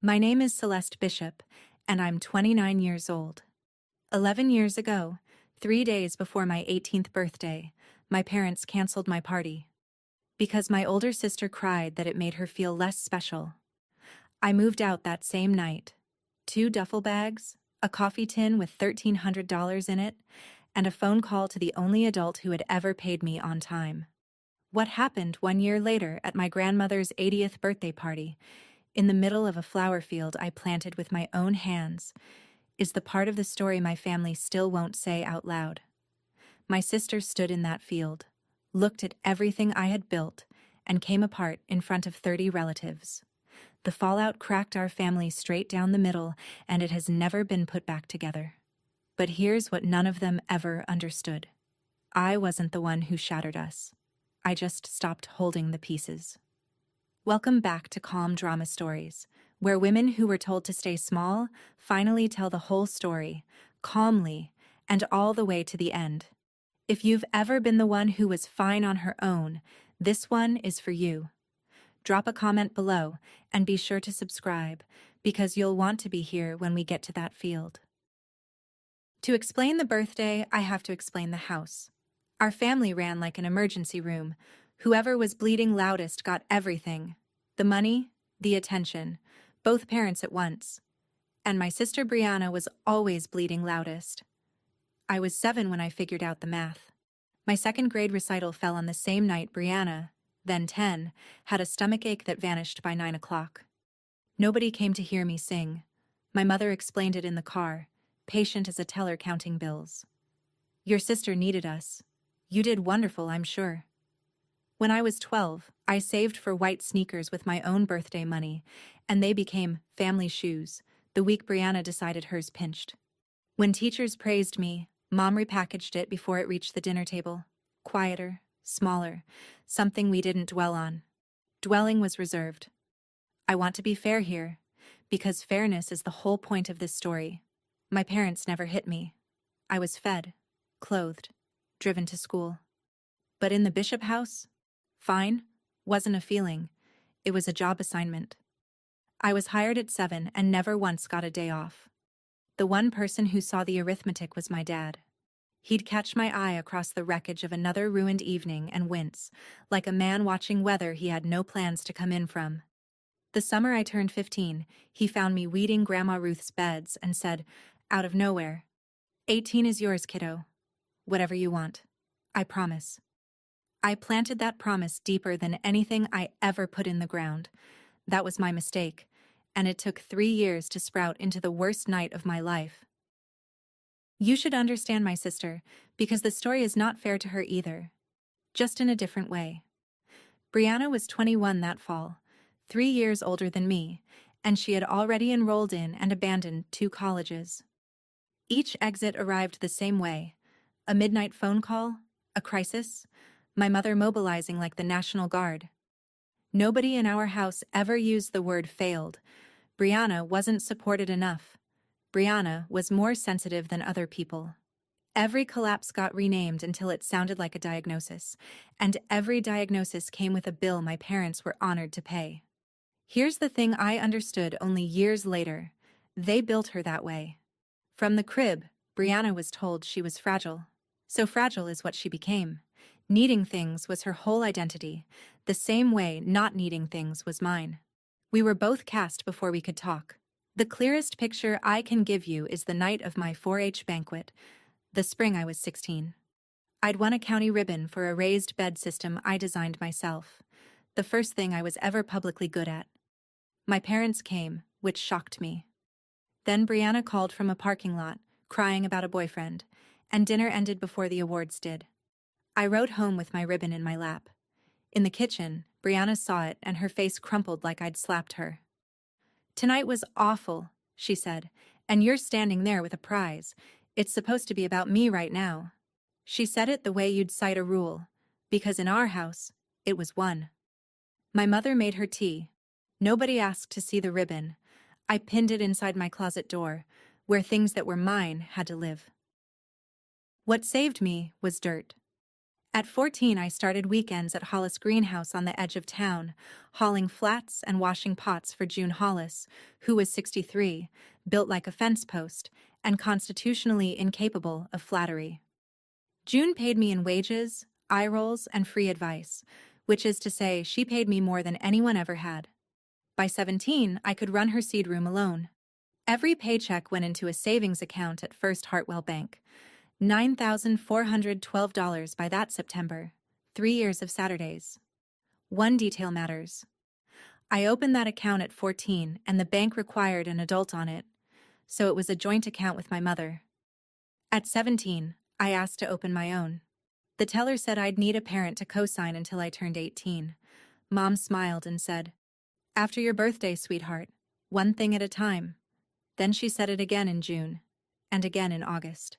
My name is Celeste Bishop, and I'm 29 years old. 11 years ago, 3 days before my 18th birthday, my parents canceled my party. Because my older sister cried that it made her feel less special. I moved out that same night. 2 duffel bags, a coffee tin with $1,300 in it, and a phone call to the only adult who had ever paid me on time. What happened 1 year later at my grandmother's 80th birthday party, in the middle of a flower field I planted with my own hands, is the part of the story my family still won't say out loud. My sister stood in that field, looked at everything I had built, and came apart in front of 30 relatives. The fallout cracked our family straight down the middle, and it has never been put back together. But here's what none of them ever understood. I wasn't the one who shattered us. I just stopped holding the pieces. Welcome back to Calm Drama Stories, where women who were told to stay small finally tell the whole story, calmly, and all the way to the end. If you've ever been the one who was fine on her own, this one is for you. Drop a comment below and be sure to subscribe, because you'll want to be here when we get to that field. To explain the birthday, I have to explain the house. Our family ran like an emergency room. Whoever was bleeding loudest got everything. The money, the attention, both parents at once. And my sister Brianna was always bleeding loudest. I was 7 when I figured out the math. My second grade recital fell on the same night Brianna, then 10, had a stomachache that vanished by 9 o'clock. Nobody came to hear me sing. My mother explained it in the car, patient as a teller counting bills. Your sister needed us. You did wonderful, I'm sure. When I was 12, I saved for white sneakers with my own birthday money, and they became family shoes the week Brianna decided hers pinched. When teachers praised me, Mom repackaged it before it reached the dinner table. Quieter, smaller, something we didn't dwell on. Dwelling was reserved. I want to be fair here, because fairness is the whole point of this story. My parents never hit me. I was fed, clothed, driven to school. But in the Bishop house, fine wasn't a feeling. It was a job assignment. I was hired at 7 and never once got a day off. The one person who saw the arithmetic was my dad. He'd catch my eye across the wreckage of another ruined evening and wince, like a man watching weather he had no plans to come in from. The summer I turned 15, he found me weeding Grandma Ruth's beds and said, out of nowhere, 18 is yours, kiddo. Whatever you want. I promise. I planted that promise deeper than anything I ever put in the ground. That was my mistake, and it took 3 years to sprout into the worst night of my life. You should understand my sister, because the story is not fair to her either. Just in a different way. Brianna was 21 that fall, 3 years older than me, and she had already enrolled in and abandoned 2 colleges. Each exit arrived the same way. A midnight phone call, a crisis, my mother mobilizing like the National Guard. Nobody in our house ever used the word failed. Brianna wasn't supported enough. Brianna was more sensitive than other people. Every collapse got renamed until it sounded like a diagnosis, and every diagnosis came with a bill my parents were honored to pay. Here's the thing I understood only years later. They built her that way. From the crib, Brianna was told she was fragile. So fragile is what she became. Needing things was her whole identity, the same way not needing things was mine. We were both cast before we could talk. The clearest picture I can give you is the night of my 4-H banquet, the spring I was 16. I'd won a county ribbon for a raised bed system I designed myself, the first thing I was ever publicly good at. My parents came, which shocked me. Then Brianna called from a parking lot, crying about a boyfriend, and dinner ended before the awards did. I rode home with my ribbon in my lap. In the kitchen, Brianna saw it and her face crumpled like I'd slapped her. Tonight was awful, she said, and you're standing there with a prize. It's supposed to be about me right now. She said it the way you'd cite a rule, because in our house, it was one. My mother made her tea. Nobody asked to see the ribbon. I pinned it inside my closet door, where things that were mine had to live. What saved me was dirt. At 14, I started weekends at Hollis Greenhouse on the edge of town, hauling flats and washing pots for June Hollis, who was 63, built like a fence post, and constitutionally incapable of flattery. June paid me in wages, eye rolls, and free advice, which is to say, she paid me more than anyone ever had. By 17, I could run her seed room alone. Every paycheck went into a savings account at First Hartwell Bank. $9,412 by that September. 3 years of Saturdays. One detail matters. I opened that account at 14, and the bank required an adult on it, so it was a joint account with my mother. At 17, I asked to open my own. The teller said I'd need a parent to co-sign until I turned 18. Mom smiled and said, "After your birthday, sweetheart, one thing at a time." Then she said it again in June, and again in August.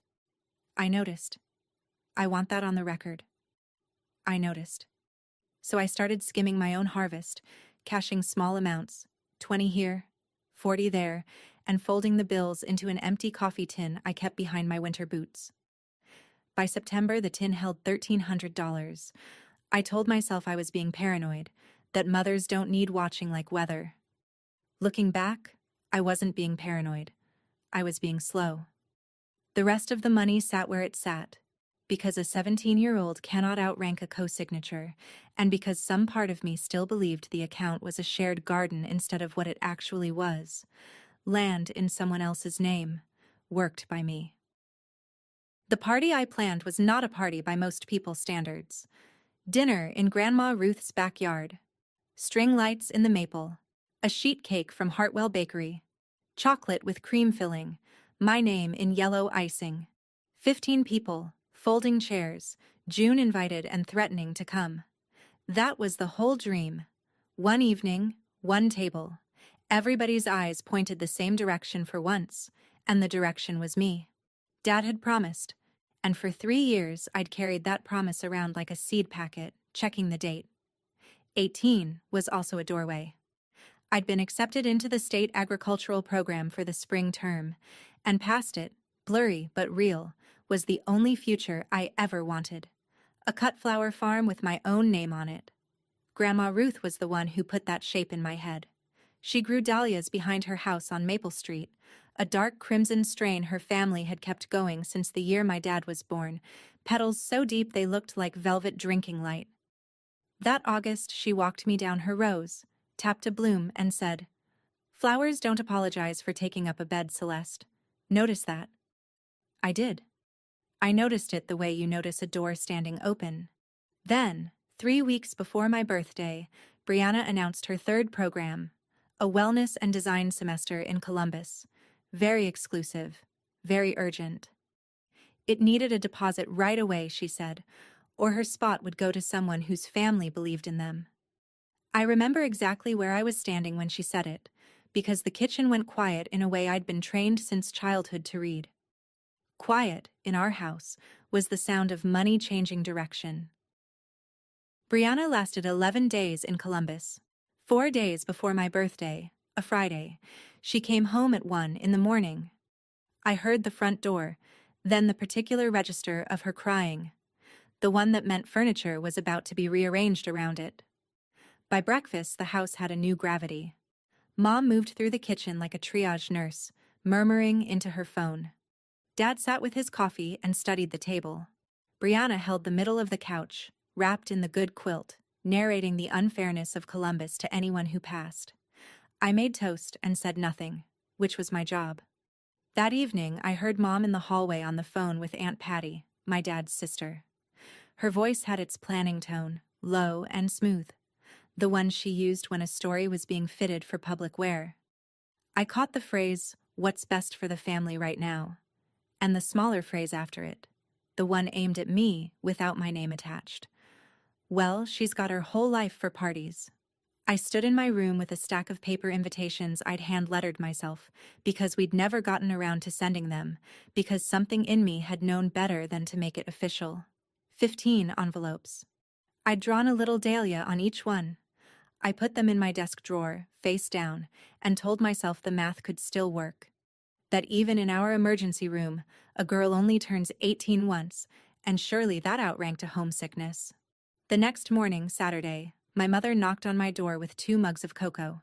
I noticed. I want that on the record. I noticed. So I started skimming my own harvest, cashing small amounts, 20 here, 40 there, and folding the bills into an empty coffee tin I kept behind my winter boots. By September, the tin held $1,300. I told myself I was being paranoid, that mothers don't need watching like weather. Looking back, I wasn't being paranoid. I was being slow. The rest of the money sat where it sat, because a 17-year-old cannot outrank a co-signature, and because some part of me still believed the account was a shared garden instead of what it actually was, land in someone else's name, worked by me. The party I planned was not a party by most people's standards. Dinner in Grandma Ruth's backyard, string lights in the maple, a sheet cake from Hartwell Bakery, chocolate with cream filling, my name in yellow icing. 15 people, folding chairs, June invited and threatening to come. That was the whole dream. One evening, one table. Everybody's eyes pointed the same direction for once, and the direction was me. Dad had promised, and for 3 years I'd carried that promise around like a seed packet, checking the date. 18 was also a doorway. I'd been accepted into the state agricultural program for the spring term, and past it, blurry but real, was the only future I ever wanted. A cut flower farm with my own name on it. Grandma Ruth was the one who put that shape in my head. She grew dahlias behind her house on Maple Street, a dark crimson strain her family had kept going since the year my dad was born, petals so deep they looked like velvet drinking light. That August, she walked me down her rows, tapped a bloom, and said, "Flowers don't apologize for taking up a bed, Celeste. Notice that." I did. I noticed it the way you notice a door standing open. Then, 3 weeks before my birthday, Brianna announced her third program, a wellness and design semester in Columbus. Very exclusive, very urgent. It needed a deposit right away, she said, or her spot would go to someone whose family believed in them. I remember exactly where I was standing when she said it, because the kitchen went quiet in a way I'd been trained since childhood to read. Quiet, in our house, was the sound of money changing direction. Brianna lasted 11 days in Columbus. 4 days before my birthday, a Friday, she came home at 1 in the morning. I heard the front door, then the particular register of her crying, the one that meant furniture was about to be rearranged around it. By breakfast, the house had a new gravity. Mom moved through the kitchen like a triage nurse, murmuring into her phone. Dad sat with his coffee and studied the table. Brianna held the middle of the couch, wrapped in the good quilt, narrating the unfairness of Columbus to anyone who passed. I made toast and said nothing, which was my job. That evening, I heard Mom in the hallway on the phone with Aunt Patty, my dad's sister. Her voice had its planning tone, low and smooth, the one she used when a story was being fitted for public wear. I caught the phrase, "What's best for the family right now?" and the smaller phrase after it, the one aimed at me without my name attached. "Well, she's got her whole life for parties." I stood in my room with a stack of paper invitations I'd hand-lettered myself, because we'd never gotten around to sending them, because something in me had known better than to make it official. 15 envelopes. I'd drawn a little dahlia on each one. I put them in my desk drawer, face down, and told myself the math could still work. That even in our emergency room, a girl only turns 18 once, and surely that outranked a homesickness. The next morning, Saturday, my mother knocked on my door with 2 mugs of cocoa.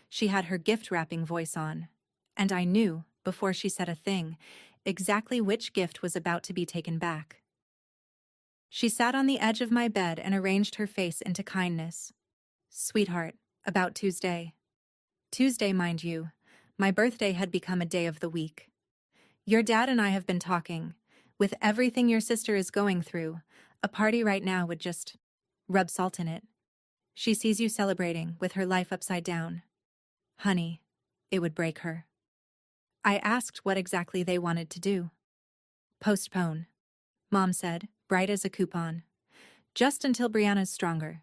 She had her gift-wrapping voice on, and I knew, before she said a thing, exactly which gift was about to be taken back. She sat on the edge of my bed and arranged her face into kindness. "Sweetheart, about Tuesday." Tuesday, mind you. My birthday had become a day of the week. "Your dad and I have been talking. With everything your sister is going through, a party right now would just rub salt in it. She sees you celebrating with her life upside down. Honey, it would break her." I asked what exactly they wanted to do. "Postpone," Mom said, bright as a coupon. "Just until Brianna's stronger.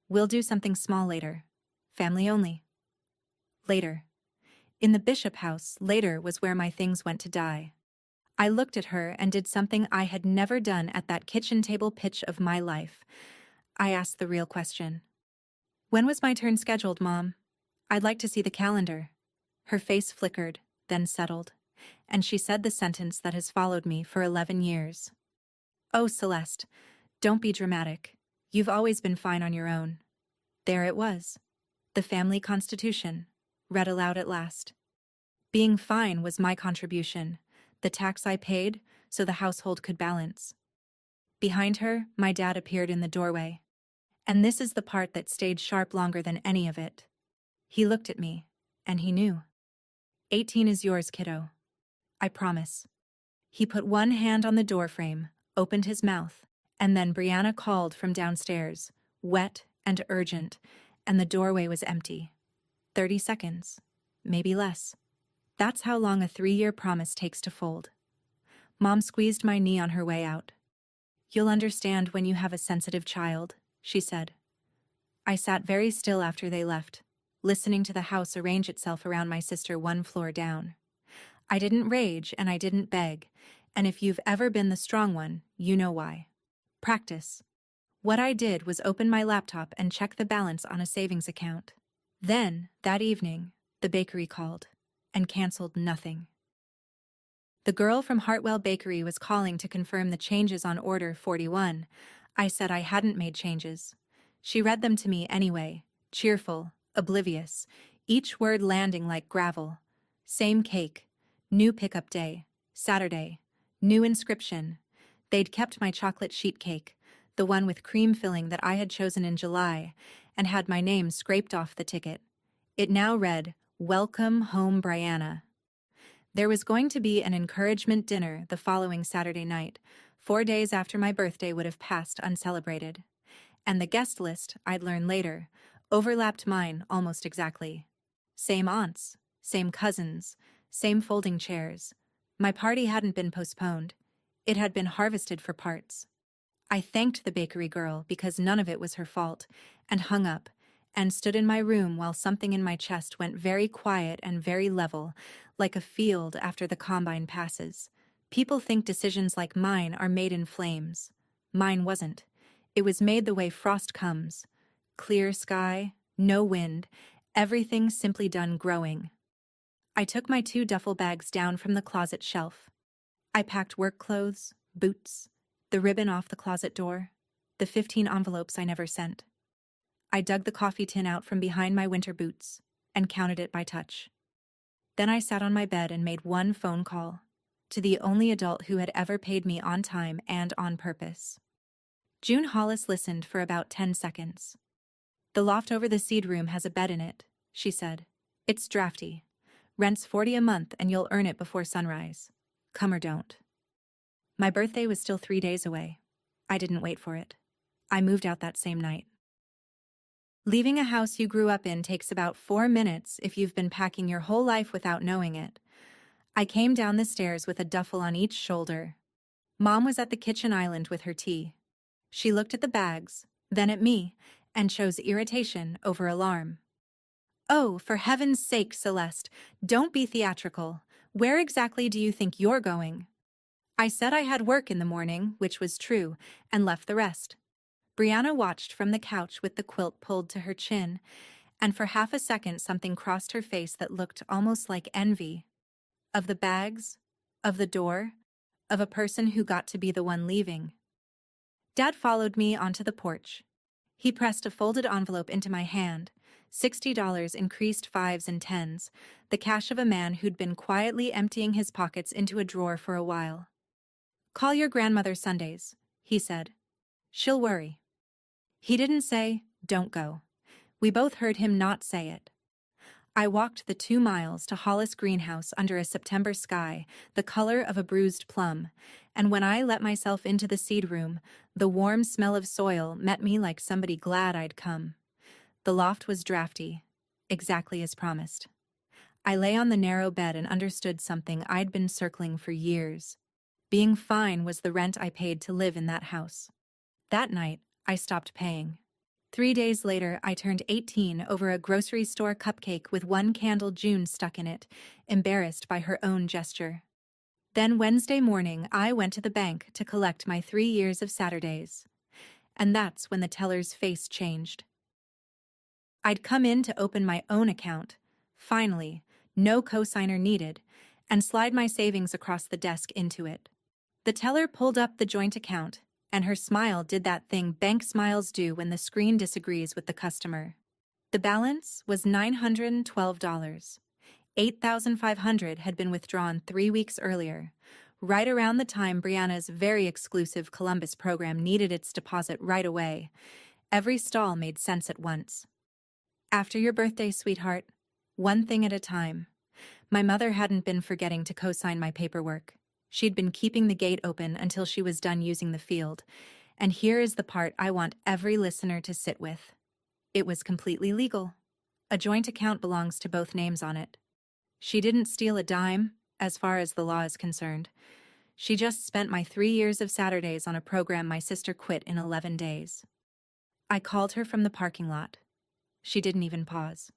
We'll do something small later. Family only." Later. In the Bishop house, later was where my things went to die. I looked at her and did something I had never done at that kitchen table pitch of my life. I asked the real question. "When was my turn scheduled, Mom? I'd like to see the calendar." Her face flickered, then settled, and she said the sentence that has followed me for 11 years. "Oh, Celeste, don't be dramatic. You've always been fine on your own." There it was. The family constitution, read aloud at last. Being fine was my contribution, the tax I paid so the household could balance. Behind her, my dad appeared in the doorway. And this is the part that stayed sharp longer than any of it. He looked at me, and he knew. 18 is yours, kiddo. I promise." He put one hand on the doorframe, opened his mouth, and then Brianna called from downstairs, wet and urgent, and the doorway was empty. 30 seconds, maybe less. That's how long a 3-year promise takes to fold. Mom squeezed my knee on her way out. "You'll understand when you have a sensitive child," she said. I sat very still after they left, listening to the house arrange itself around my sister 1 floor down. I didn't rage and I didn't beg, and if you've ever been the strong one, you know why. Practice. What I did was open my laptop and check the balance on a savings account. Then, that evening, the bakery called and canceled nothing. The girl from Hartwell Bakery was calling to confirm the changes on order 41. I said I hadn't made changes. She read them to me anyway, cheerful, oblivious, each word landing like gravel. Same cake, new pickup day, Saturday, new inscription. They'd kept my chocolate sheet cake, the one with cream filling that I had chosen in July, and had my name scraped off the ticket. It now read, "Welcome home, Brianna." There was going to be an encouragement dinner the following Saturday night, 4 days after my birthday would have passed uncelebrated. And the guest list, I'd learn later, overlapped mine almost exactly. Same aunts, same cousins, same folding chairs. My party hadn't been postponed. It had been harvested for parts. I thanked the bakery girl because none of it was her fault, and hung up, and stood in my room while something in my chest went very quiet and very level, like a field after the combine passes. People think decisions like mine are made in flames. Mine wasn't. It was made the way frost comes. Clear sky, no wind, everything simply done growing. I took my 2 duffel bags down from the closet shelf. I packed work clothes, boots, the ribbon off the closet door, the 15 envelopes I never sent. I dug the coffee tin out from behind my winter boots and counted it by touch. Then I sat on my bed and made 1 phone call to the only adult who had ever paid me on time and on purpose. June Hollis listened for about 10 seconds. "The loft over the seed room has a bed in it," she said. "It's drafty. Rent's $40 a month and you'll earn it before sunrise. Come or don't." My birthday was still 3 days away. I didn't wait for it. I moved out that same night. Leaving a house you grew up in takes about 4 minutes if you've been packing your whole life without knowing it. I came down the stairs with a duffel on each shoulder. Mom was at the kitchen island with her tea. She looked at the bags, then at me, and chose irritation over alarm. "Oh, for heaven's sake, Celeste, don't be theatrical. Where exactly do you think you're going?" I said I had work in the morning, which was true, and left the rest. Brianna watched from the couch with the quilt pulled to her chin, and for half a second something crossed her face that looked almost like envy. Of the bags, of the door, of a person who got to be the one leaving. Dad followed me onto the porch. He pressed a folded envelope into my hand, $60 increased fives and tens, the cash of a man who'd been quietly emptying his pockets into a drawer for a while. "Call your grandmother Sundays," he said. "She'll worry." He didn't say, "Don't go." We both heard him not say it. I walked the 2 miles to Hollis Greenhouse under a September sky, the color of a bruised plum, and when I let myself into the seed room, the warm smell of soil met me like somebody glad I'd come. The loft was drafty, exactly as promised. I lay on the narrow bed and understood something I'd been circling for years. Being fine was the rent I paid to live in that house. That night, I stopped paying. 3 days later, I turned 18 over a grocery store cupcake with one candle June stuck in it, embarrassed by her own gesture. Then Wednesday morning, I went to the bank to collect my 3 years of Saturdays. And that's when the teller's face changed. I'd come in to open my own account, finally, no cosigner needed, and slide my savings across the desk into it. The teller pulled up the joint account, and her smile did that thing bank smiles do when the screen disagrees with the customer. The balance was $912. $8,500 had been withdrawn 3 weeks earlier, right around the time Brianna's very exclusive Columbus program needed its deposit right away. Every stall made sense at once. After your birthday, sweetheart. One thing at a time. My mother hadn't been forgetting to co-sign my paperwork. She'd been keeping the gate open until she was done using the field. And here is the part I want every listener to sit with. It was completely legal. A joint account belongs to both names on it. She didn't steal a dime, as far as the law is concerned. She just spent my 3 years of Saturdays on a program my sister quit in 11 days. I called her from the parking lot. She didn't even pause.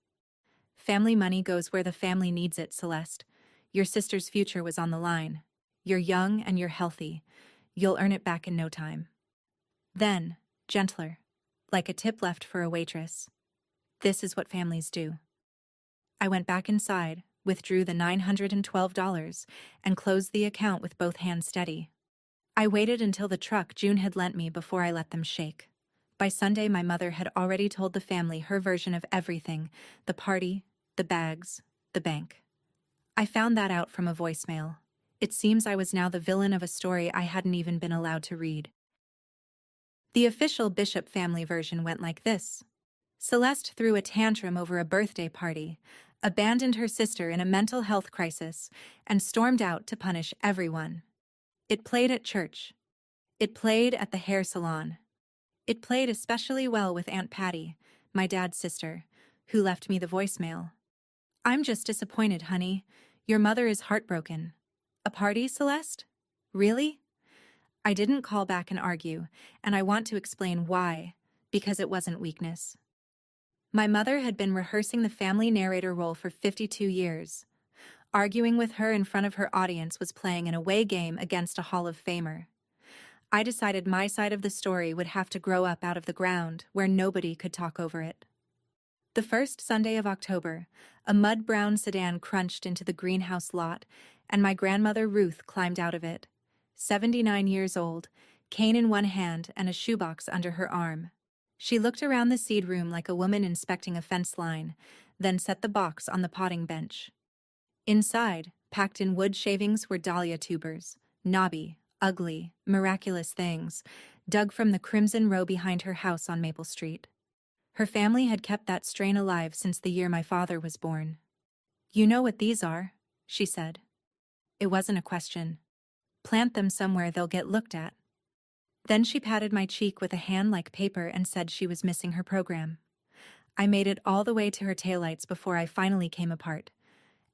Family money goes where the family needs it, Celeste. Your sister's future was on the line. You're young and you're healthy. You'll earn it back in no time. Then, gentler, like a tip left for a waitress. This is what families do. I went back inside, withdrew the $912, and closed the account with both hands steady. I waited until the truck June had lent me before I let them shake. By Sunday, my mother had already told the family her version of everything: the party, the bags, the bank. I found that out from a voicemail. It seems I was now the villain of a story I hadn't even been allowed to read. The official Bishop family version went like this. Celeste threw a tantrum over a birthday party, abandoned her sister in a mental health crisis, and stormed out to punish everyone. It played at church. It played at the hair salon. It played especially well with Aunt Patty, my dad's sister, who left me the voicemail. I'm just disappointed, honey. Your mother is heartbroken. A party, Celeste? Really? I didn't call back and argue, and I want to explain why, because it wasn't weakness. My mother had been rehearsing the family narrator role for 52 years. Arguing with her in front of her audience was playing an away game against a Hall of Famer. I decided my side of the story would have to grow up out of the ground where nobody could talk over it. The first Sunday of October, a mud-brown sedan crunched into the greenhouse lot, and my grandmother Ruth climbed out of it. 79 years old, cane in one hand and a shoebox under her arm. She looked around the seed room like a woman inspecting a fence line, then set the box on the potting bench. Inside, packed in wood shavings, were dahlia tubers, knobby, ugly, miraculous things, dug from the crimson row behind her house on Maple Street. Her family had kept that strain alive since the year my father was born. You know what these are, she said. It wasn't a question. Plant them somewhere they'll get looked at. Then she patted my cheek with a hand like paper and said she was missing her program. I made it all the way to her taillights before I finally came apart,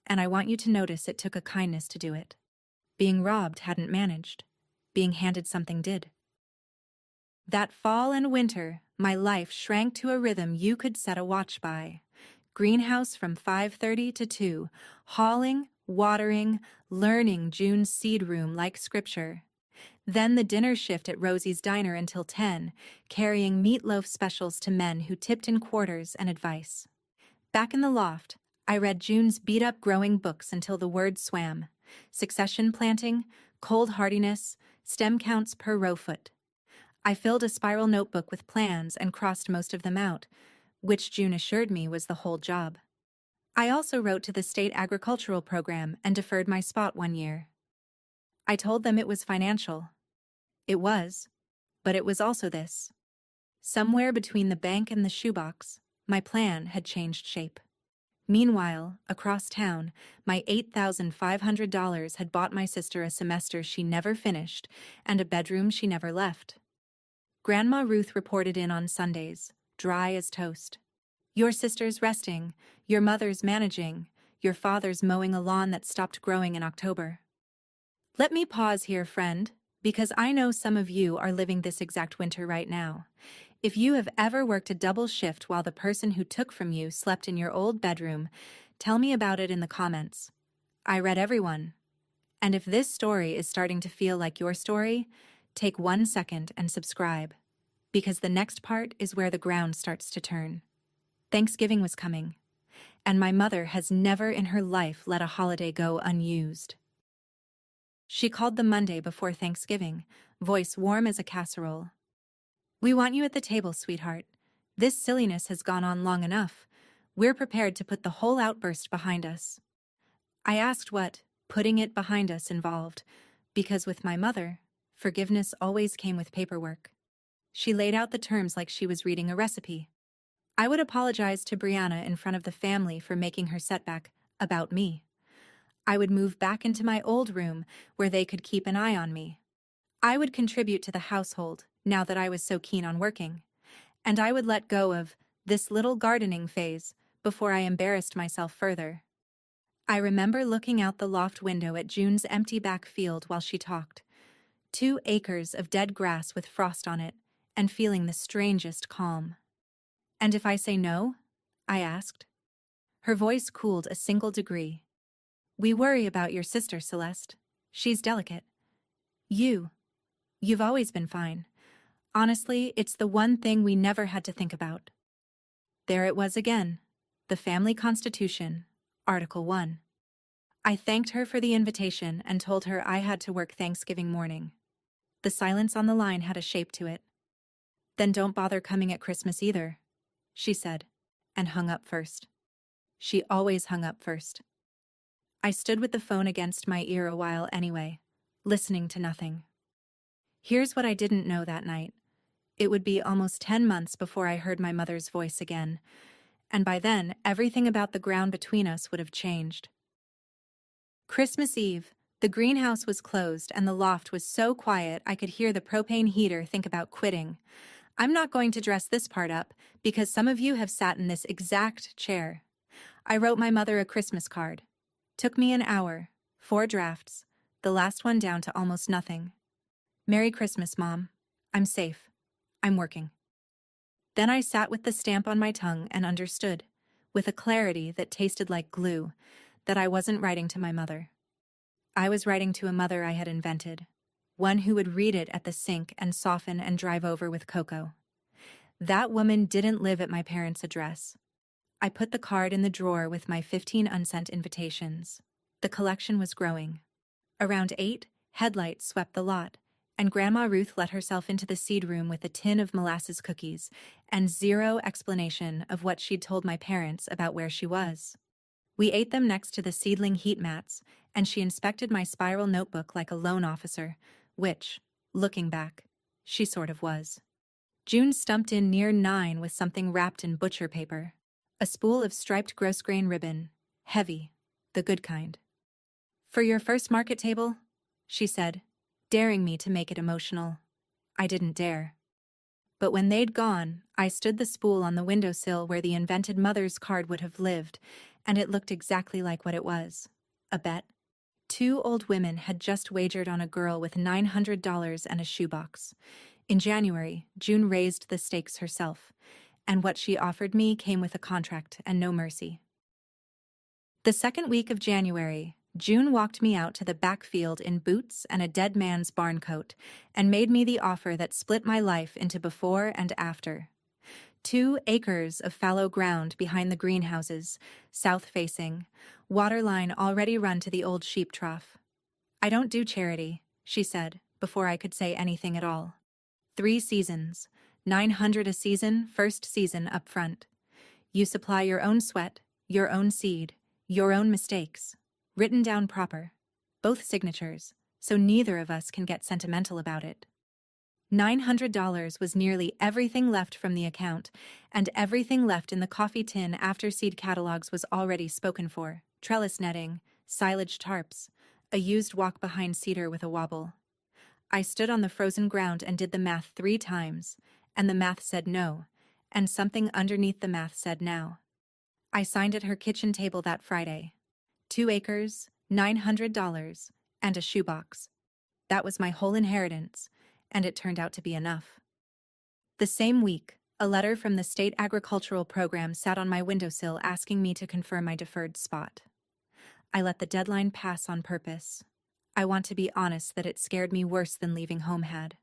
and I want you to notice it took a kindness to do it. Being robbed hadn't managed. Being handed something did. That fall and winter, my life shrank to a rhythm you could set a watch by. Greenhouse from 5:30 to 2, hauling, watering, learning June's seed room like scripture. Then the dinner shift at Rosie's Diner until 10, carrying meatloaf specials to men who tipped in quarters and advice. Back in the loft, I read June's beat-up growing books until the word swam. Succession planting, cold hardiness, stem counts per row foot. I filled a spiral notebook with plans and crossed most of them out, which June assured me was the whole job. I also wrote to the state agricultural program and deferred my spot 1 year. I told them it was financial. It was, but it was also this. Somewhere between the bank and the shoebox, my plan had changed shape. Meanwhile, across town, my $8,500 had bought my sister a semester she never finished and a bedroom she never left. Grandma Ruth reported in on Sundays, dry as toast. Your sister's resting, your mother's managing, your father's mowing a lawn that stopped growing in October. Let me pause here, friend, because I know some of you are living this exact winter right now. If you have ever worked a double shift while the person who took from you slept in your old bedroom, tell me about it in the comments. I read everyone. And if this story is starting to feel like your story, take 1 second and subscribe, because the next part is where the ground starts to turn. Thanksgiving was coming, and my mother has never in her life let a holiday go unused. She called the Monday before Thanksgiving, voice warm as a casserole. We want you at the table, sweetheart. This silliness has gone on long enough. We're prepared to put the whole outburst behind us. I asked what putting it behind us involved, because with my mother, forgiveness always came with paperwork. She laid out the terms like she was reading a recipe. I would apologize to Brianna in front of the family for making her setback about me. I would move back into my old room where they could keep an eye on me. I would contribute to the household now that I was so keen on working. And I would let go of this little gardening phase before I embarrassed myself further. I remember looking out the loft window at June's empty back field while she talked. 2 acres of dead grass with frost on it, and feeling the strangest calm. And if I say no? I asked. Her voice cooled a single degree. We worry about your sister, Celeste. She's delicate. You've always been fine. Honestly, it's the one thing we never had to think about. There it was again. The Family Constitution, Article 1. I thanked her for the invitation and told her I had to work Thanksgiving morning. The silence on the line had a shape to it. Then don't bother coming at Christmas either, she said, and hung up first. She always hung up first. I stood with the phone against my ear a while anyway, listening to nothing. Here's what I didn't know that night. It would be almost 10 months before I heard my mother's voice again, and by then, everything about the ground between us would have changed. Christmas Eve, the greenhouse was closed and the loft was so quiet I could hear the propane heater think about quitting. I'm not going to dress this part up because some of you have sat in this exact chair. I wrote my mother a Christmas card. Took me an hour, 4 drafts, the last one down to almost nothing. Merry Christmas, Mom. I'm safe. I'm working. Then I sat with the stamp on my tongue and understood, with a clarity that tasted like glue, that I wasn't writing to my mother. I was writing to a mother I had invented, one who would read it at the sink and soften and drive over with cocoa. That woman didn't live at my parents' address. I put the card in the drawer with my 15 unsent invitations. The collection was growing. Around 8, headlights swept the lot, and Grandma Ruth let herself into the seed room with a tin of molasses cookies and zero explanation of what she'd told my parents about where she was. We ate them next to the seedling heat mats, and she inspected my spiral notebook like a loan officer, which, looking back, she sort of was. June stumped in near 9 with something wrapped in butcher paper. A spool of striped gross-grain ribbon, heavy, the good kind. For your first market table, she said, daring me to make it emotional. I didn't dare. But when they'd gone, I stood the spool on the windowsill where the invented mother's card would have lived, and it looked exactly like what it was. A bet. 2 old women had just wagered on a girl with $900 and a shoebox. In January, June raised the stakes herself, and what she offered me came with a contract and no mercy. The second week of January, June walked me out to the backfield in boots and a dead man's barn coat and made me the offer that split my life into before and after. 2 acres of fallow ground behind the greenhouses, south-facing, water line already run to the old sheep trough. I don't do charity, she said, before I could say anything at all. 3 seasons, 900 a season, first season up front. You supply your own sweat, your own seed, your own mistakes. Written down proper. Both signatures, so neither of us can get sentimental about it. $900 was nearly everything left from the account, and everything left in the coffee tin after seed catalogs was already spoken for. Trellis netting, silage tarps, a used walk-behind cedar with a wobble. I stood on the frozen ground and did the math 3 times, and the math said no, and something underneath the math said now. I signed at her kitchen table that Friday. 2 acres, $900, and a shoebox. That was my whole inheritance, and it turned out to be enough. The same week, a letter from the state agricultural program sat on my windowsill asking me to confirm my deferred spot. I let the deadline pass on purpose. I want to be honest that it scared me worse than leaving home had.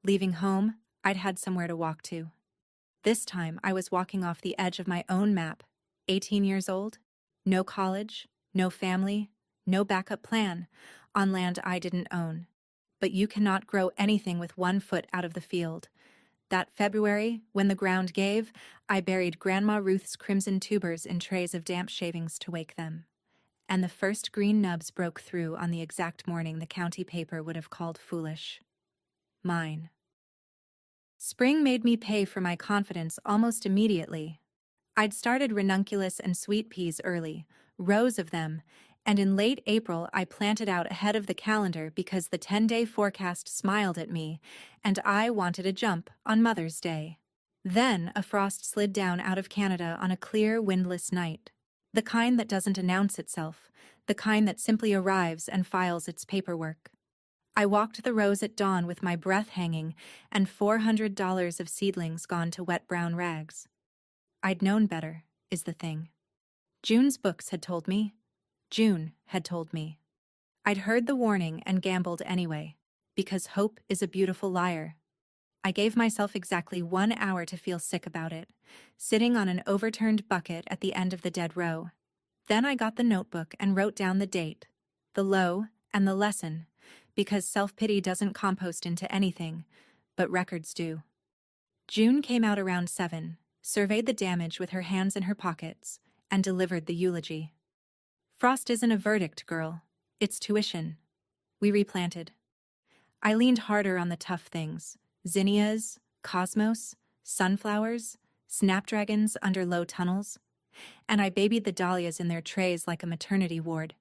Leaving home, I'd had somewhere to walk to. This time, I was walking off the edge of my own map, 18 years old, no college, no family, no backup plan, on land I didn't own. But you cannot grow anything with 1 foot out of the field. That February, when the ground gave, I buried Grandma Ruth's crimson tubers in trays of damp shavings to wake them. And the first green nubs broke through on the exact morning the county paper would have called foolish. Mine. Spring made me pay for my confidence almost immediately. I'd started ranunculus and sweet peas early, rows of them, and in late April I planted out ahead of the calendar because the 10-day forecast smiled at me, and I wanted a jump on Mother's Day. Then a frost slid down out of Canada on a clear, windless night. The kind that doesn't announce itself, the kind that simply arrives and files its paperwork. I walked the rows at dawn with my breath hanging and $400 of seedlings gone to wet brown rags. I'd known better, is the thing. June's books had told me. June had told me. I'd heard the warning and gambled anyway, because hope is a beautiful liar. I gave myself exactly 1 hour to feel sick about it, sitting on an overturned bucket at the end of the dead row. Then I got the notebook and wrote down the date, the low, and the lesson, because self-pity doesn't compost into anything, but records do. June came out around 7, surveyed the damage with her hands in her pockets, and delivered the eulogy. Frost isn't a verdict, girl. It's tuition. We replanted. I leaned harder on the tough things. Zinnias, cosmos, sunflowers, snapdragons under low tunnels. And I babied the dahlias in their trays like a maternity ward,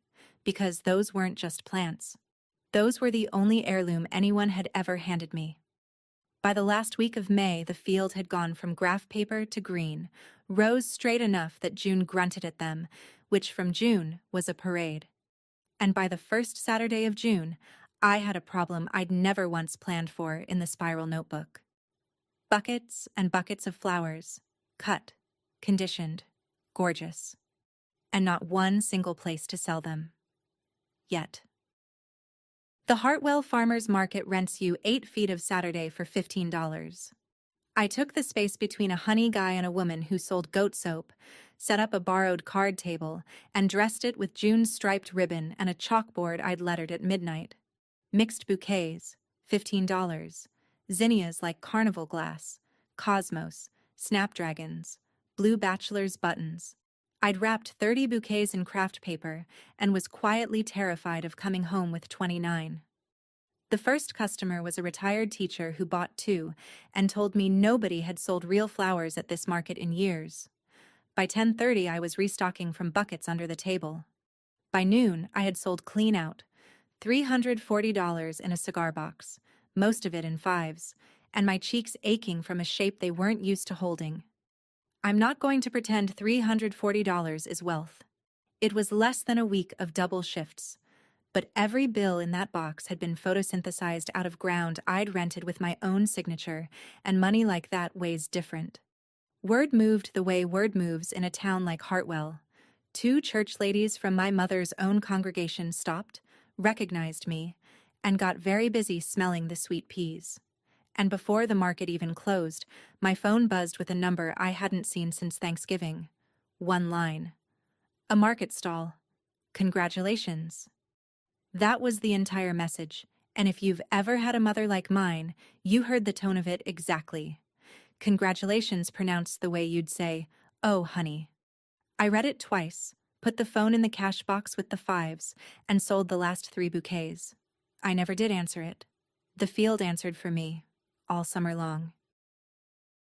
because those weren't just plants. Those were the only heirloom anyone had ever handed me. By the last week of May, the field had gone from graph paper to green, rows straight enough that June grunted at them, which from June was a parade. And by the first Saturday of June, I had a problem I'd never once planned for in the spiral notebook. Buckets and buckets of flowers, cut, conditioned, gorgeous, and not one single place to sell them. Yet. The Hartwell Farmers Market rents you 8 feet of Saturday for $15. I took the space between a honey guy and a woman who sold goat soap, set up a borrowed card table, and dressed it with June's striped ribbon and a chalkboard I'd lettered at midnight. Mixed bouquets, $15. Zinnias like carnival glass, cosmos, snapdragons, blue bachelor's buttons. I'd wrapped 30 bouquets in craft paper and was quietly terrified of coming home with 29. The first customer was a retired teacher who bought 2 and told me nobody had sold real flowers at this market in years. By 10:30, I was restocking from buckets under the table. By noon, I had sold clean out, $340 in a cigar box, most of it in 5s, and my cheeks aching from a shape they weren't used to holding. I'm not going to pretend $340 is wealth. It was less than a week of double shifts, but every bill in that box had been photosynthesized out of ground I'd rented with my own signature, and money like that weighs different. Word moved the way word moves in a town like Hartwell. 2 church ladies from my mother's own congregation stopped, recognized me, and got very busy smelling the sweet peas. And before the market even closed, my phone buzzed with a number I hadn't seen since Thanksgiving. 1 line. A market stall. Congratulations. That was the entire message, And if you've ever had a mother like mine, you heard the tone of it exactly. Congratulations pronounced the way you'd say, "Oh, honey." I read it twice, put the phone in the cash box with the fives, and sold the last 3 bouquets. I never did answer it. The field answered for me, all summer long.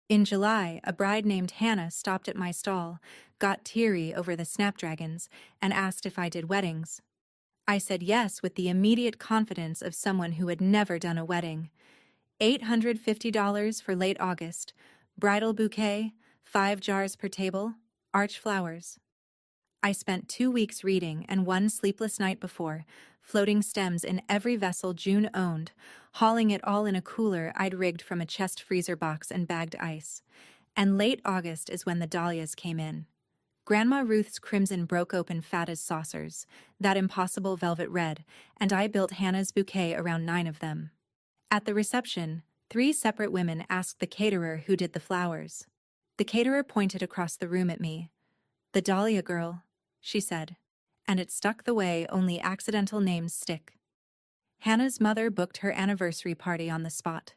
In July, a bride named Hannah stopped at my stall, got teary over the snapdragons, and asked if I did weddings. I said yes with the immediate confidence of someone who had never done a wedding. $850 for late August, bridal bouquet, 5 jars per table, arch flowers. I spent 2 weeks reading and 1 sleepless night before, floating stems in every vessel June owned, hauling it all in a cooler I'd rigged from a chest freezer box and bagged ice. And late August is when the dahlias came in. Grandma Ruth's crimson broke open fat as saucers, that impossible velvet red, and I built Hannah's bouquet around 9 of them. At the reception, 3 separate women asked the caterer who did the flowers. The caterer pointed across the room at me. "The Dahlia girl," she said, and it stuck the way only accidental names stick. Hannah's mother booked her anniversary party on the spot.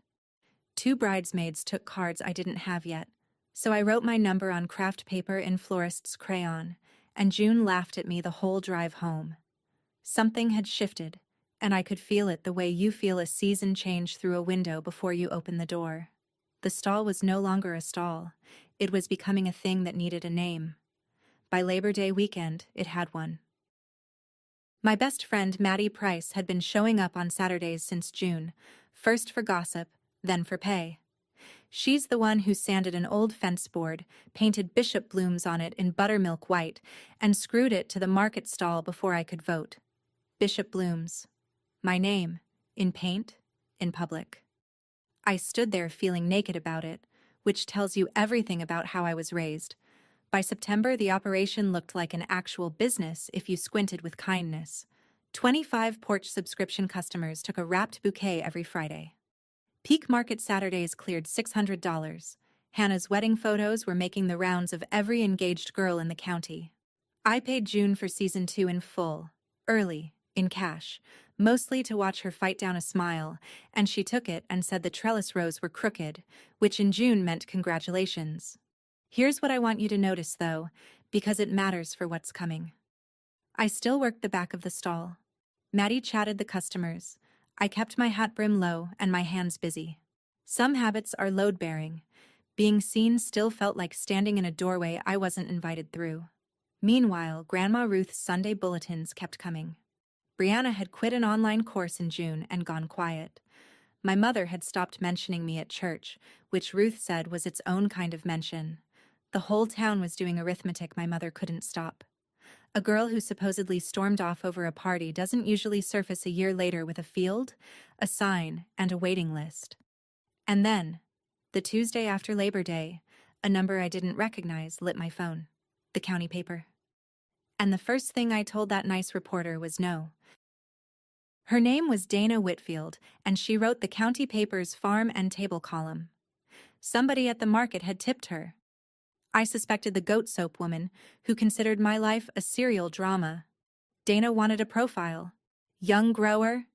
2 bridesmaids took cards I didn't have yet, so I wrote my number on craft paper in florist's crayon, and June laughed at me the whole drive home. Something had shifted, and I could feel it the way you feel a season change through a window before you open the door. The stall was no longer a stall. It was becoming a thing that needed a name. By Labor Day weekend, it had one. My best friend Maddie Price had been showing up on Saturdays since June, first for gossip, then for pay. She's the one who sanded an old fence board, painted bishop blooms on it in buttermilk white, and screwed it to the market stall before I could vote. Bishop blooms. My name, in paint, in public. I stood there feeling naked about it, which tells you everything about how I was raised. By September, the operation looked like an actual business if you squinted with kindness. 25 porch subscription customers took a wrapped bouquet every Friday. Peak market Saturdays cleared $600. Hannah's wedding photos were making the rounds of every engaged girl in the county. I paid June for season 2 in full, early, in cash, mostly to watch her fight down a smile, and she took it and said the trellis rows were crooked, which in June meant congratulations. Here's what I want you to notice, though, because it matters for what's coming. I still worked the back of the stall. Maddie chatted the customers. I kept my hat brim low and my hands busy. Some habits are load-bearing. Being seen still felt like standing in a doorway I wasn't invited through. Meanwhile, Grandma Ruth's Sunday bulletins kept coming. Brianna had quit an online course in June and gone quiet. My mother had stopped mentioning me at church, which Ruth said was its own kind of mention. The whole town was doing arithmetic my mother couldn't stop. A girl who supposedly stormed off over a party doesn't usually surface a year later with a field, a sign, and a waiting list. And then, the Tuesday after Labor Day, a number I didn't recognize lit my phone. The county paper. And the first thing I told that nice reporter was no. Her name was Dana Whitfield, and she wrote the county paper's farm and table column. Somebody at the market had tipped her. I suspected the goat soap woman, who considered my life a serial drama. Dana wanted a profile. Young grower,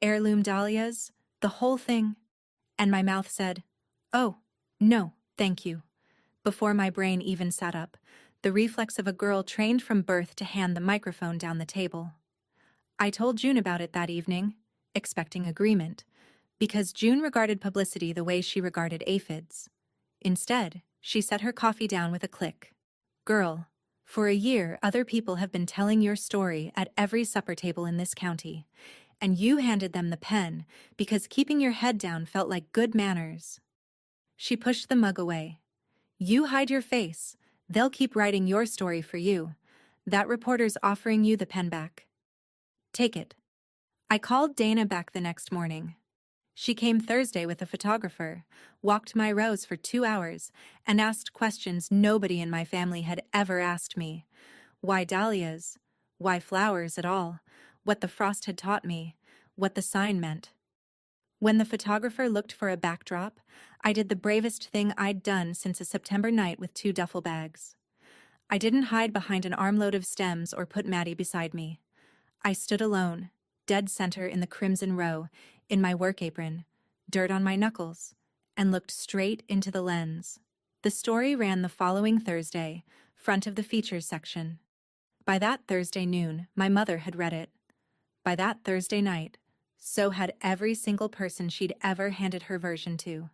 heirloom dahlias, the whole thing. And my mouth said, "Oh, no, thank you." Before my brain even sat up, the reflex of a girl trained from birth to hand the microphone down the table. I told June about it that evening, expecting agreement, because June regarded publicity the way she regarded aphids. Instead, she set her coffee down with a click. "Girl, for a year other people have been telling your story at every supper table in this county, and you handed them the pen because keeping your head down felt like good manners." She pushed the mug away. "You hide your face. They'll keep writing your story for you. That reporter's offering you the pen back. Take it." I called Dana back the next morning. She came Thursday with a photographer, walked my rows for 2 hours, and asked questions nobody in my family had ever asked me. Why dahlias? Why flowers at all? What the frost had taught me? What the sign meant? When the photographer looked for a backdrop, I did the bravest thing I'd done since a September night with 2 duffel bags. I didn't hide behind an armload of stems or put Maddie beside me. I stood alone, dead center in the crimson row, in my work apron, dirt on my knuckles, and looked straight into the lens. The story ran the following Thursday, front of the features section. By that Thursday noon, my mother had read it. By that Thursday night, so had every single person she'd ever handed her version to.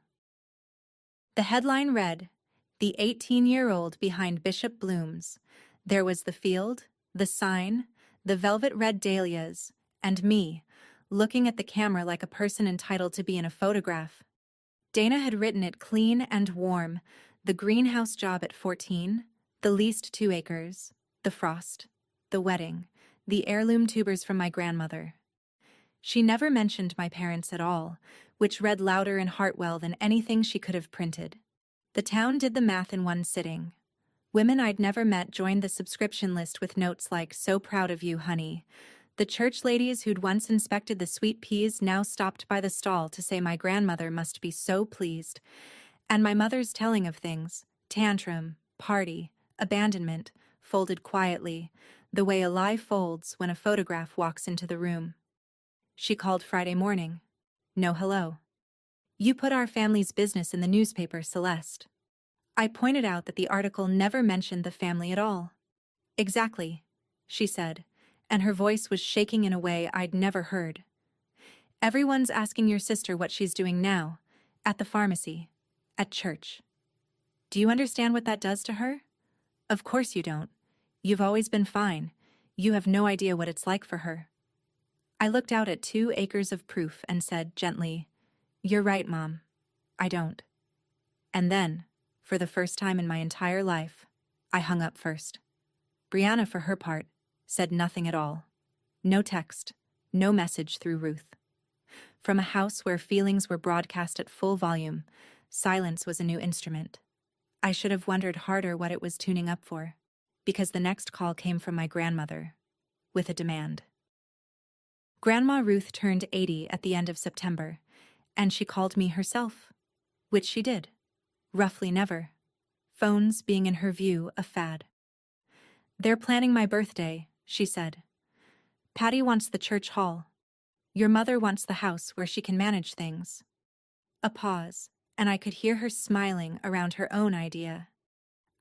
The headline read, "The 18-year-old behind Bishop Bloom's. There was the field, the sign, the velvet red dahlias, and me, looking at the camera like a person entitled to be in a photograph." Dana had written it clean and warm, the greenhouse job at 14, the leased 2 acres, the frost, the wedding, the heirloom tubers from my grandmother. She never mentioned my parents at all, which read louder in Hartwell than anything she could have printed. The town did the math in one sitting. Women I'd never met joined the subscription list with notes like, "So proud of you, honey." The church ladies who'd once inspected the sweet peas now stopped by the stall to say my grandmother must be so pleased. And my mother's telling of things, tantrum, party, abandonment, folded quietly, the way a lie folds when a photograph walks into the room. She called Friday morning. No hello. "You put our family's business in the newspaper, Celeste." I pointed out that the article never mentioned the family at all. "Exactly," she said, and her voice was shaking in a way I'd never heard. "Everyone's asking your sister what she's doing now, at the pharmacy, at church. Do you understand what that does to her? Of course you don't. You've always been fine. You have no idea what it's like for her." I looked out at 2 acres of proof and said gently, "You're right, Mom. I don't." And then, for the first time in my entire life, I hung up first. Brianna, for her part, said nothing at all. No text, no message through Ruth. From a house where feelings were broadcast at full volume, silence was a new instrument. I should have wondered harder what it was tuning up for, because the next call came from my grandmother, with a demand. Grandma Ruth turned 80 at the end of September, and she called me herself, which she did, roughly never, phones being in her view a fad. "They're planning my birthday," she said. "Patty wants the church hall. Your mother wants the house where she can manage things." A pause, and I could hear her smiling around her own idea.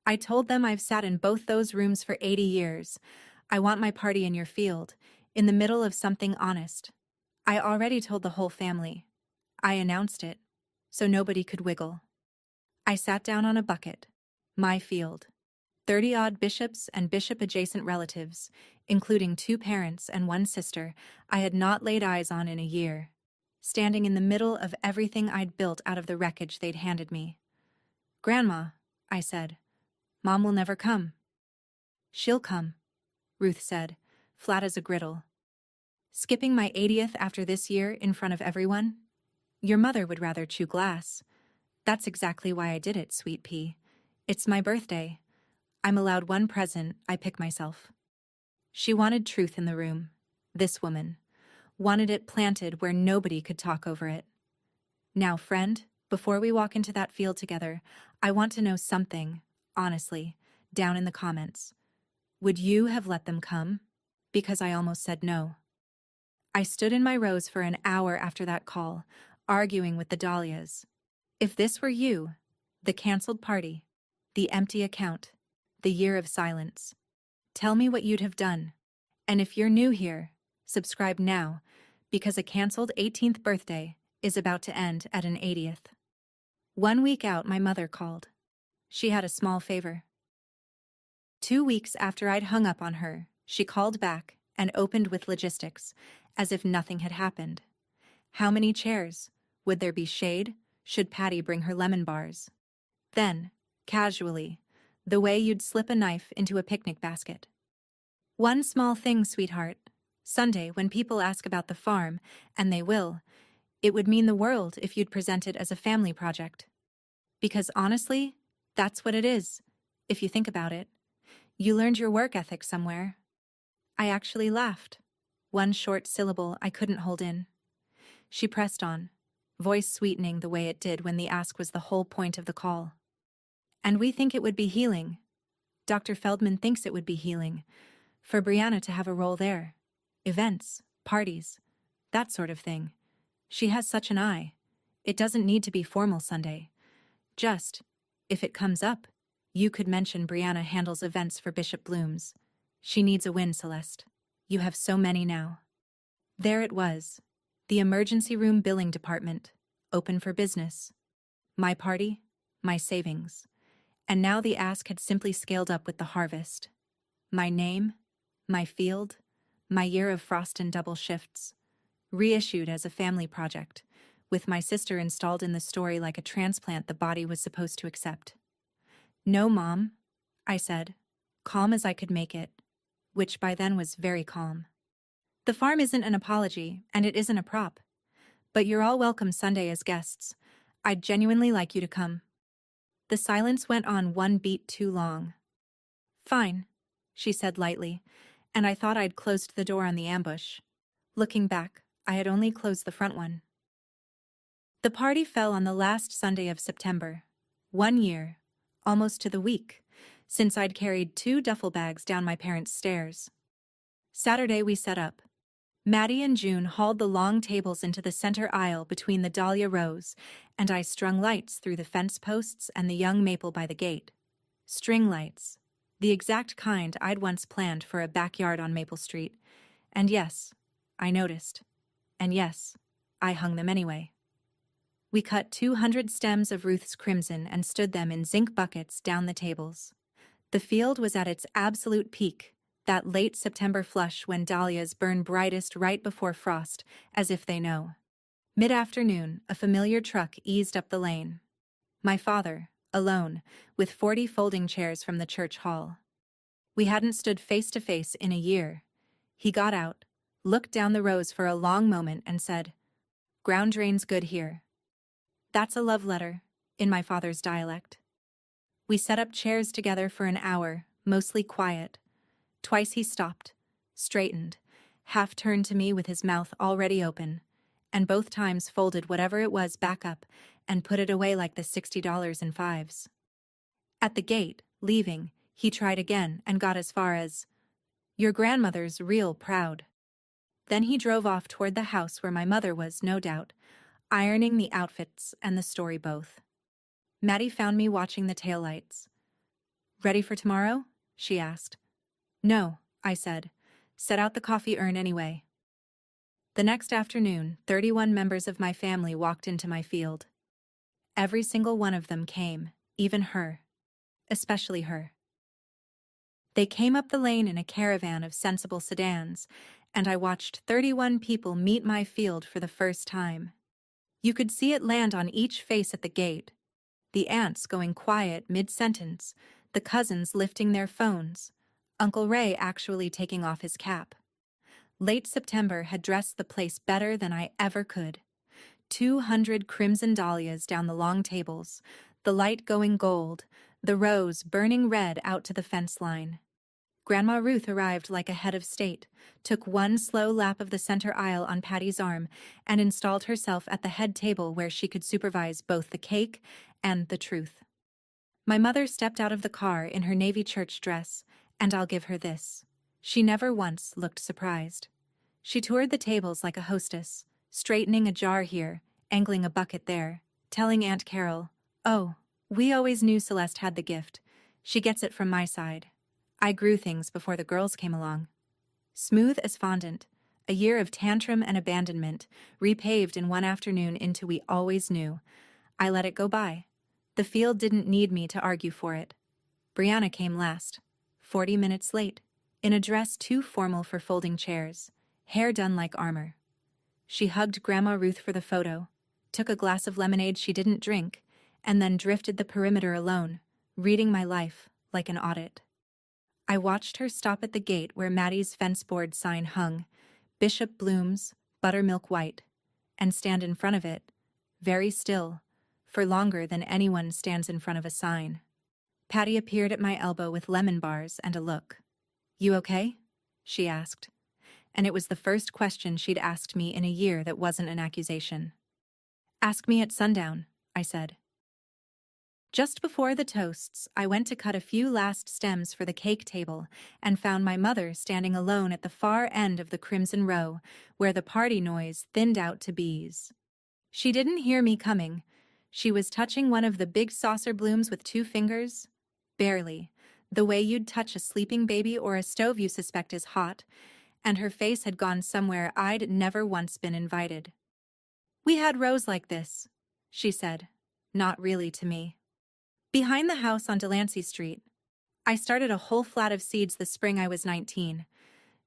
"I told them I've sat in both those rooms for 80 years. I want my party in your field, in the middle of something honest. I already told the whole family. I announced it, so nobody could wiggle." I sat down on a bucket. My field. 30-odd bishops and bishop-adjacent relatives, including 2 parents and 1 sister I had not laid eyes on in a year, standing in the middle of everything I'd built out of the wreckage they'd handed me. "Grandma," I said, "Mom will never come." "She'll come," Ruth said, flat as a griddle. "Skipping my 80th after this year in front of everyone? Your mother would rather chew glass. That's exactly why I did it, sweet pea. It's my birthday. I'm allowed 1 present, I pick myself." She wanted truth in the room, this woman. Wanted it planted where nobody could talk over it. "Now, friend, before we walk into that field together, I want to know something, honestly, down in the comments. Would you have let them come? Because I almost said no." I stood in my rows for an hour after that call, arguing with the dahlias. If this were you, the canceled party, the empty account, the year of silence, tell me what you'd have done. And if you're new here, subscribe now, because a canceled 18th birthday is about to end at an 80th. 1 week out, my mother called. She had a small favor. 2 weeks after I'd hung up on her, she called back and opened with logistics, as if nothing had happened. How many chairs? Would there be shade? Should Patty bring her lemon bars? Then, casually, the way you'd slip a knife into a picnic basket. "One small thing, sweetheart. Sunday, when people ask about the farm, and they will, it would mean the world if you'd present it as a family project. Because honestly, that's what it is, if you think about it. You learned your work ethic somewhere." I actually laughed. 1 short syllable I couldn't hold in. She pressed on, voice sweetening the way it did when the ask was the whole point of the call. "And we think it would be healing. Dr. Feldman thinks it would be healing, for Brianna to have a role there. Events, parties, that sort of thing. She has such an eye. It doesn't need to be formal Sunday. Just, if it comes up, you could mention Brianna handles events for Bishop Bloom's. She needs a win, Celeste. You have so many now. There it was. The emergency room billing department, open for business. My party, my savings. And now the ask had simply scaled up with the harvest. My name, my field, my year of frost and double shifts. Reissued as a family project, with my sister installed in the story like a transplant the body was supposed to accept. No, Mom, I said, calm as I could make it, which by then was very calm. The farm isn't an apology, and it isn't a prop. But you're all welcome Sunday as guests. I'd genuinely like you to come. The silence went on one beat too long. Fine, she said lightly, and I thought I'd closed the door on the ambush. Looking back, I had only closed the front one. The party fell on the last Sunday of September. 1 year, almost to the week, since I'd carried 2 duffel bags down my parents' stairs. Saturday we set up. Maddie and June hauled the long tables into the center aisle between the dahlia rows, and I strung lights through the fence posts and the young maple by the gate. String lights, the exact kind I'd once planned for a backyard on Maple Street. And yes, I noticed. And yes, I hung them anyway. We cut 200 stems of Ruth's crimson and stood them in zinc buckets down the tables. The field was at its absolute peak, that late September flush when dahlias burn brightest right before frost, as if they know. Mid-afternoon, a familiar truck eased up the lane. My father, alone, with 40 folding chairs from the church hall. We hadn't stood face to face in a year. He got out, looked down the rows for a long moment and said, "Ground drain's good here." That's a love letter, in my father's dialect. We set up chairs together for an hour, mostly quiet. Twice he stopped, straightened, half turned to me with his mouth already open, and both times folded whatever it was back up and put it away like the $60 in fives. At the gate, leaving, he tried again and got as far as, "Your grandmother's real proud." Then he drove off toward the house where my mother was, no doubt, ironing the outfits and the story both. Maddie found me watching the taillights. "Ready for tomorrow?" she asked. "No," I said. "Set out the coffee urn anyway." The next afternoon, 31 members of my family walked into my field. Every single one of them came, even her. Especially her. They came up the lane in a caravan of sensible sedans, and I watched 31 people meet my field for the first time. You could see it land on each face at the gate. The aunts going quiet mid-sentence, the cousins lifting their phones, Uncle Ray actually taking off his cap. Late September had dressed the place better than I ever could. 200 crimson dahlias down the long tables, the light going gold, the rows burning red out to the fence line. Grandma Ruth arrived like a head of state, took one slow lap of the center aisle on Patty's arm, and installed herself at the head table where she could supervise both the cake and the truth. My mother stepped out of the car in her navy church dress, and I'll give her this. She never once looked surprised. She toured the tables like a hostess, straightening a jar here, angling a bucket there, telling Aunt Carol, "Oh, we always knew Celeste had the gift. She gets it from my side. I grew things before the girls came along." Smooth as fondant, a year of tantrum and abandonment, repaved in one afternoon into we always knew. I let it go by. The field didn't need me to argue for it. Brianna came last, 40 minutes late, in a dress too formal for folding chairs, hair done like armor. She hugged Grandma Ruth for the photo, took a glass of lemonade she didn't drink, and then drifted the perimeter alone, reading my life like an audit. I watched her stop at the gate where Maddie's fence board sign hung, Bishop Bloom's, buttermilk white, and stand in front of it, very still, for longer than anyone stands in front of a sign. Patty appeared at my elbow with lemon bars and a look. "You okay?" she asked. And it was the first question she'd asked me in a year that wasn't an accusation. "Ask me at sundown," I said. Just before the toasts, I went to cut a few last stems for the cake table and found my mother standing alone at the far end of the crimson row, where the party noise thinned out to bees. She didn't hear me coming. She was touching one of the big saucer blooms with 2 fingers. Barely, the way you'd touch a sleeping baby or a stove you suspect is hot, and her face had gone somewhere I'd never once been invited. "We had rows like this," she said, not really to me. "Behind the house on Delancey Street. I started a whole flat of seeds the spring I was 19.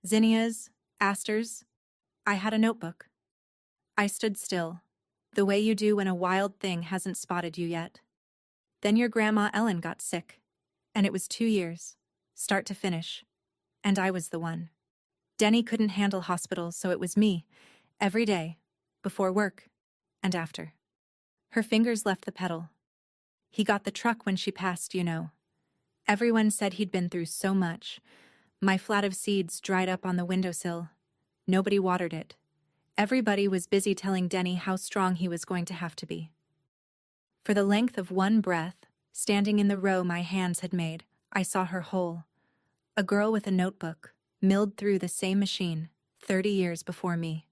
Zinnias, asters. I had a notebook." I stood still, the way you do when a wild thing hasn't spotted you yet. Then your grandma Ellen got sick, and it was 2 years, start to finish, and I was the one. Denny couldn't handle hospitals, so it was me, every day, before work, and after. Her fingers left the pedal. He got the truck when she passed, you know. Everyone said he'd been through so much. My flat of seeds dried up on the windowsill. Nobody watered it. Everybody was busy telling Denny how strong he was going to have to be. For the length of one breath, standing in the row my hands had made, I saw her whole. A girl with a notebook, milled through the same machine, 30 years before me.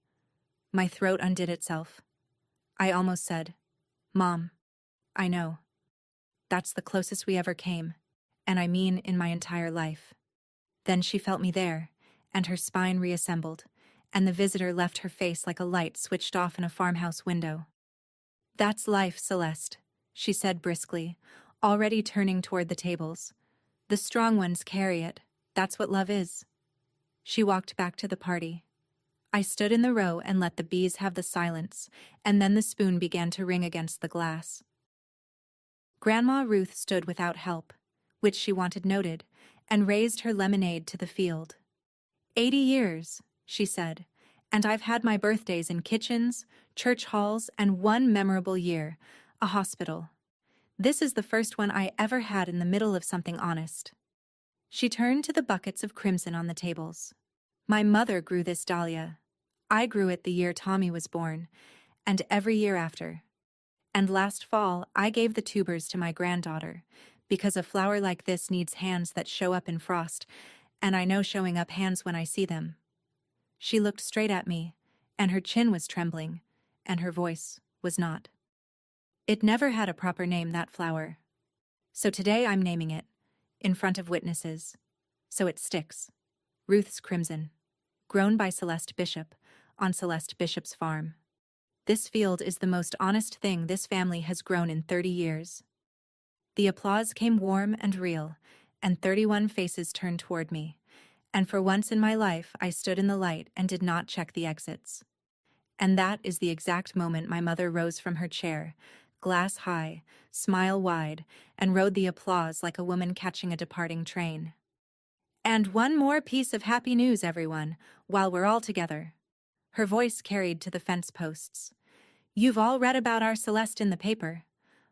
My throat undid itself. I almost said, "Mom, I know. That's the closest we ever came, and I mean in my entire life." Then she felt me there, and her spine reassembled, and the visitor left her face like a light switched off in a farmhouse window. "That's life, Celeste," she said briskly, already turning toward the tables. "The strong ones carry it. That's what love is." She walked back to the party. I stood in the row and let the bees have the silence, and then the spoon began to ring against the glass. Grandma Ruth stood without help, which she wanted noted, and raised her lemonade to the field. 80 years, she said, and I've had my birthdays in kitchens, church halls, and one memorable year, a hospital. This is the first one I ever had in the middle of something honest. She turned to the buckets of crimson on the tables. My mother grew this dahlia. I grew it the year Tommy was born, and every year after. And last fall, I gave the tubers to my granddaughter, because a flower like this needs hands that show up in frost, and I know showing up hands when I see them. She looked straight at me, and her chin was trembling, and her voice was not. It never had a proper name, that flower. So today I'm naming it, in front of witnesses, so it sticks. Ruth's Crimson, grown by Celeste Bishop, on Celeste Bishop's farm. This field is the most honest thing this family has grown in 30 years. The applause came warm and real, and 31 faces turned toward me, and for once in my life I stood in the light and did not check the exits. And that is the exact moment my mother rose from her chair, glass high, smile wide, and rode the applause like a woman catching a departing train. "And one more piece of happy news, everyone, while we're all together." Her voice carried to the fence posts. "You've all read about our Celeste in the paper.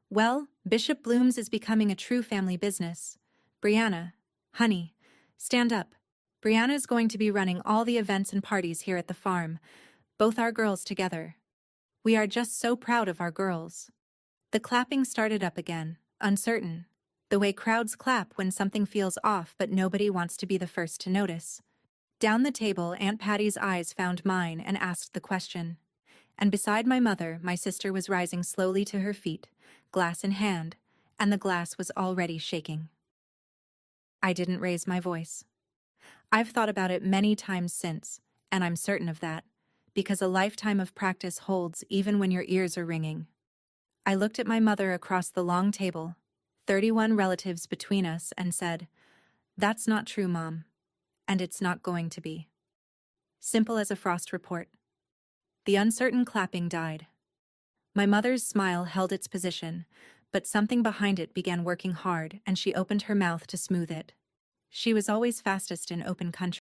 Well, Bishop Bloom's is becoming a true family business. Brianna, honey, stand up. Brianna's going to be running all the events and parties here at the farm, both our girls together. We are just so proud of our girls." The clapping started up again, uncertain, the way crowds clap when something feels off but nobody wants to be the first to notice. Down the table, Aunt Patty's eyes found mine and asked the question. And beside my mother, my sister was rising slowly to her feet, glass in hand, and the glass was already shaking. I didn't raise my voice. I've thought about it many times since, and I'm certain of that, because a lifetime of practice holds even when your ears are ringing. I looked at my mother across the long table, 31 relatives between us, and said, "That's not true, Mom, and it's not going to be." Simple as a frost report. The uncertain clapping died. My mother's smile held its position, but something behind it began working hard, and she opened her mouth to smooth it. She was always fastest in open country.